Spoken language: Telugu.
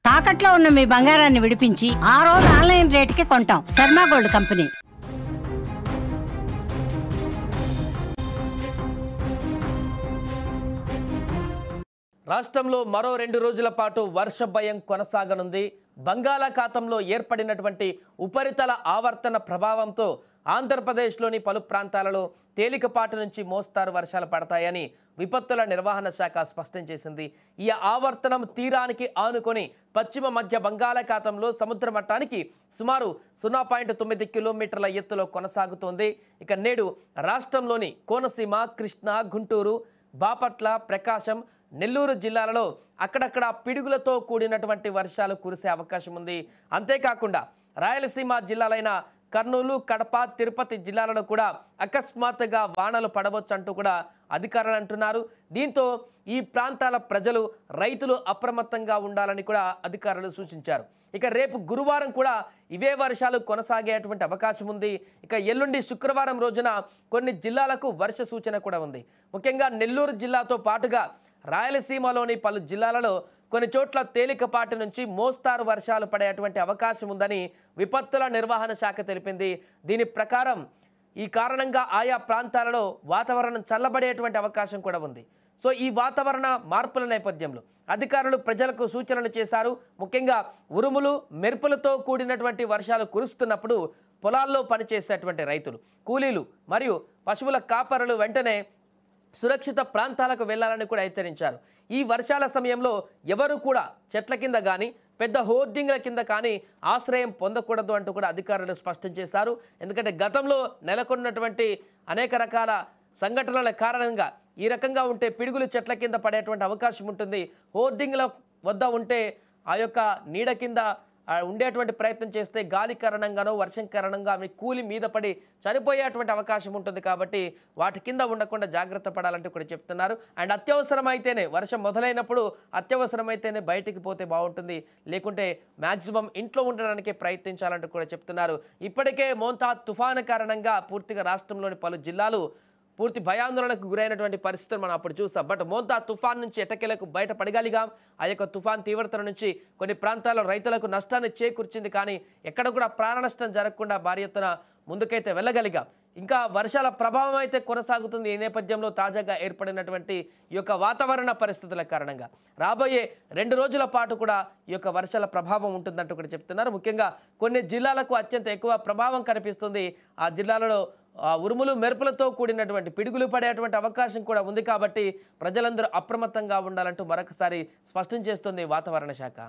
తాకట్లో ఉన్న మీ బంగారాన్ని విడిపించి ఆ రోజు ఆన్లైన్ రేటుకి కొంటాం. Sharma gold company. రాష్ట్రంలో మరో 2 రోజుల పాటు వర్ష భయం కొనసాగనుంది. బంగాళాఖాతంలో ఏర్పడినటువంటి ఉపరితల ఆవర్తన ప్రభావంతో ఆంధ్రప్రదేశ్లోని పలు ప్రాంతాలలో తేలికపాటి నుంచి మోస్తారు వర్షాలు పడతాయని విపత్తుల నిర్వహణ శాఖ స్పష్టం చేసింది. ఈ ఆవర్తనం తీరానికి ఆనుకొని పశ్చిమ మధ్య బంగాళాఖాతంలో సముద్ర మట్టానికి సుమారు 0.9 కిలోమీటర్ల ఎత్తులో కొనసాగుతోంది. ఇక నేడు రాష్ట్రంలోని కోనసీమ, కృష్ణా, గుంటూరు, బాపట్ల, ప్రకాశం, నెల్లూరు జిల్లాలలో అక్కడక్కడ పిడుగులతో కూడినటువంటి వర్షాలు కురిసే అవకాశం ఉంది. అంతేకాకుండా రాయలసీమ జిల్లాలైన కర్నూలు, కడప, తిరుపతి జిల్లాలలో కూడా అకస్మాత్తుగా వానలు పడవచ్చు అంటూ కూడా అధికారులు అంటున్నారు. దీంతో ఈ ప్రాంతాల ప్రజలు, రైతులు అప్రమత్తంగా ఉండాలని కూడా అధికారులు సూచించారు. ఇక రేపు గురువారం కూడా ఇవే వర్షాలు కొనసాగేటువంటి అవకాశం ఉంది. ఇక ఎల్లుండి శుక్రవారం రోజున కొన్ని జిల్లాలకు వర్ష సూచన కూడా ఉంది. ముఖ్యంగా నెల్లూరు జిల్లాతో పాటుగా రాయలసీమలోని పలు జిల్లాలలో కొన్ని చోట్ల తేలికపాటి నుంచి మోస్తారు వర్షాలు పడేటువంటి అవకాశం ఉందని విపత్తుల నిర్వహణ శాఖ తెలిపింది. దీని ప్రకారం ఈ కారణంగా ఆయా ప్రాంతాలలో వాతావరణం చల్లబడేటువంటి అవకాశం కూడా ఉంది. సో ఈ వాతావరణ మార్పుల నేపథ్యంలో అధికారులు ప్రజలకు సూచనలు చేశారు. ముఖ్యంగా ఉరుములు, మెరుపులతో కూడినటువంటి వర్షాలు కురుస్తున్నప్పుడు పొలాల్లో పనిచేసేటువంటి రైతులు, కూలీలు మరియు పశువుల కాపరులు వెంటనే సురక్షిత ప్రాంతాలకు వెళ్లాలని కూడా హెచ్చరించారు. ఈ వర్షాల సమయంలో ఎవరు కూడా చెట్ల కింద కానీ పెద్ద హోర్డింగ్ల కింద కానీ ఆశ్రయం పొందకూడదు అంటూ కూడా అధికారులు స్పష్టం చేశారు. ఎందుకంటే గతంలో నెలకొన్నటువంటి అనేక రకాల సంఘటనల కారణంగా ఈ రకంగా ఉంటే పిడుగులు చెట్ల కింద పడేటువంటి అవకాశం ఉంటుంది. హోర్డింగ్ల వద్ద ఉంటే ఆ యొక్క నీడ కింద ఉండేటువంటి ప్రయత్నం చేస్తే గాలి కారణంగానో వర్షం కారణంగా అవి కూలి మీద పడి చనిపోయేటువంటి అవకాశం ఉంటుంది. కాబట్టి వాటి కింద ఉండకుండా జాగ్రత్త పడాలంటూ కూడా చెప్తున్నారు. అండ్ అత్యవసరమైతేనే, వర్షం మొదలైనప్పుడు అత్యవసరమైతేనే బయటికి పోతే బాగుంటుంది, లేకుంటే మ్యాక్సిమం ఇంట్లో ఉండడానికి ప్రయత్నించాలంటూ కూడా చెప్తున్నారు. ఇప్పటికే మోంతా తుఫాను కారణంగా పూర్తిగా రాష్ట్రంలోని పలు జిల్లాలు పూర్తి భయాందోళనకు గురైనటువంటి పరిస్థితులు మనం అప్పుడు చూసాం. బట్ మోంతా తుఫాన్ నుంచి ఎట్టకేలకు బయటపడగలిగాం. ఆ యొక్క తుఫాన్ తీవ్రత నుంచి కొన్ని ప్రాంతాల్లో రైతులకు నష్టాన్ని చేకూర్చింది. కానీ ఎక్కడ కూడా ప్రాణ నష్టం జరగకుండా భారీ ఎత్తున ముందుకైతే వెళ్ళగలిగాం. ఇంకా వర్షాల ప్రభావం అయితే కొనసాగుతుంది. ఈ నేపథ్యంలో తాజాగా ఏర్పడినటువంటి ఈ యొక్క వాతావరణ పరిస్థితుల కారణంగా రాబోయే 2 రోజుల పాటు కూడా ఈ యొక్క వర్షాల ప్రభావం ఉంటుందంటూ కూడా చెప్తున్నారు. ముఖ్యంగా కొన్ని జిల్లాలకు అత్యంత ఎక్కువ ప్రభావం కనిపిస్తుంది. ఆ జిల్లాలలో ఉరుములు, మెరుపులతో కూడినటువంటి పిడుగులు పడేటువంటి అవకాశం కూడా ఉంది. కాబట్టి ప్రజలందరూ అప్రమత్తంగా ఉండాలంటూ మరొకసారి స్పష్టం చేస్తుంది వాతావరణ శాఖ.